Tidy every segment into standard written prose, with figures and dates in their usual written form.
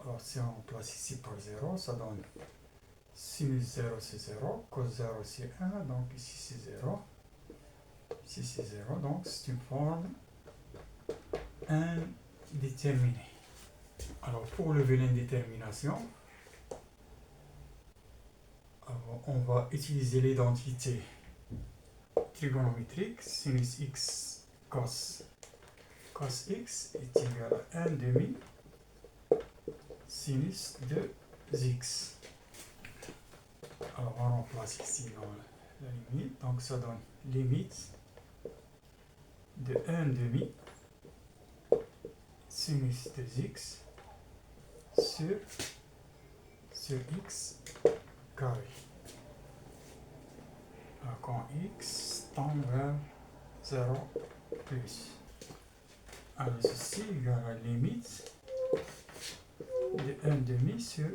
Alors si on remplace ici par 0, ça donne sinus 0 c'est 0, cos 0 c'est 1, donc ici c'est 0, ici c'est 0, donc c'est une forme indéterminée. Alors pour lever l'indétermination, on va utiliser l'identité trigonométrique sinus x cos x est égal à 1 demi sinus de x. Alors on remplace ici dans la limite, donc ça donne limite de 1 demi sinus de x sur x carré. Alors quand x tend vers 0 plus. Alors ceci égale à la limite de 1 demi sur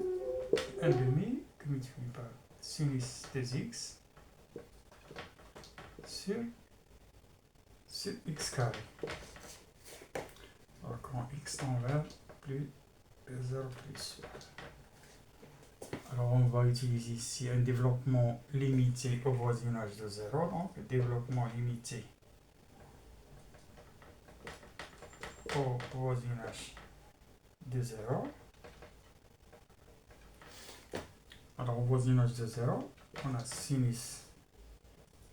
1 demi que multiplie par sinus de x sur x carré. Alors quand x tend vers plus 0 plus. Alors on va utiliser ici un développement limité au voisinage de 0, donc développement limité au voisinage de 0. Alors au voisinage de 0, on a sinus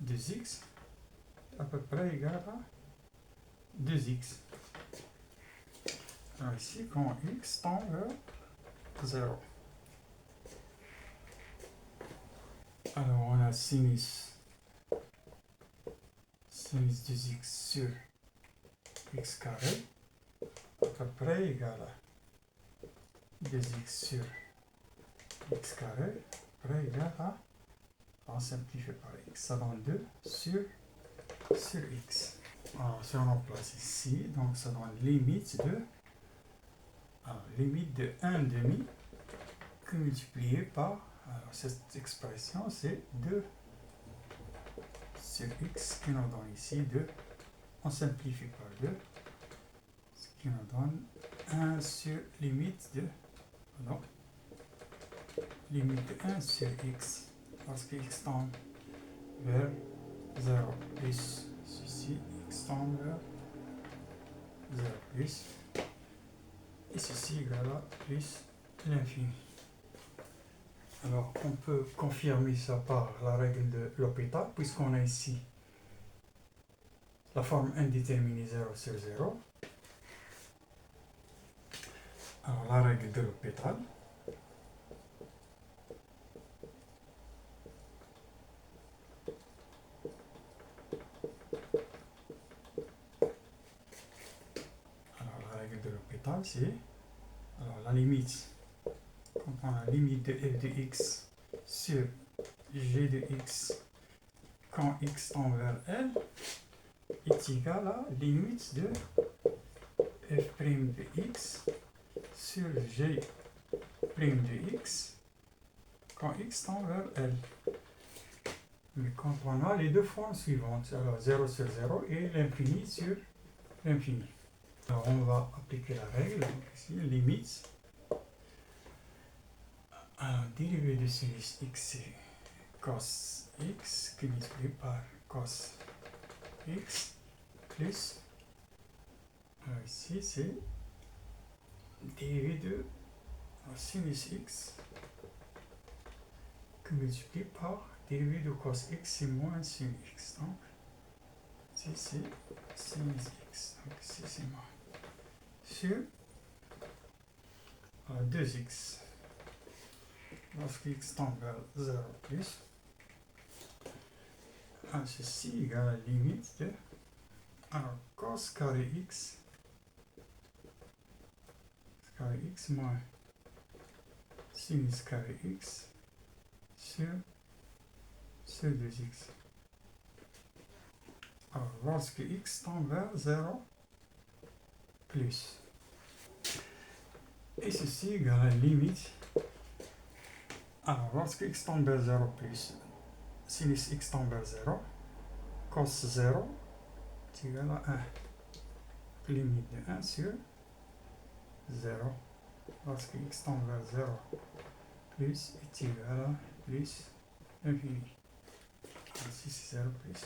de x à peu près égal à 2x. Alors ici, quand x tend vers 0. Alors on a sinus de x sur x carré à peu près égal à 2x sur x carré à peu près égal à, on simplifie par x, ça donne 2 sur x. Alors si on remplace ici, donc ça donne limite de 1 demi que multiplié par, alors cette expression c'est 2 sur x qui nous donne ici 2, on simplifie par 2, ce qui nous donne 1 sur limite de 1 sur x, parce que x tend vers 0 plus ceci, x tend vers 0 plus, et ceci égale à plus l'infini. Alors on peut confirmer ça par la règle de L'Hopital, puisqu'on a ici la forme indéterminée 0 sur 0. Alors la règle de L'Hopital. Alors la règle de L'Hopital, c'est la limite. On prend la limite de f de x sur g de x quand x tend vers L est égal à limite de f' de x sur g' de x quand x tend vers L. Mais quand on a les deux formes suivantes, alors 0 sur 0 et l'infini sur l'infini. Alors on va appliquer la règle, donc ici limite. Alors dérivé de sinus x c'est cos x qui multiplie par cos x plus, alors ici c'est dérivé de sinus x qui multiplie par dérivé de cos x c'est moins sin x, donc ici c'est sinus x, donc ici c'est moins sur 2x lorsque x tend vers 0 plus, ceci égale à la limite de cos carré x moins sinus carré x sur 2x. Alors lorsque x tend vers 0 plus, et ceci égale à la limite, alors lorsque x tend vers 0 plus, sinus x tend vers 0, cos 0 est égal à 1, limite de 1 sur 0 lorsque x tend vers 0 plus est égal à plus infini. Ainsi, c'est 0 plus.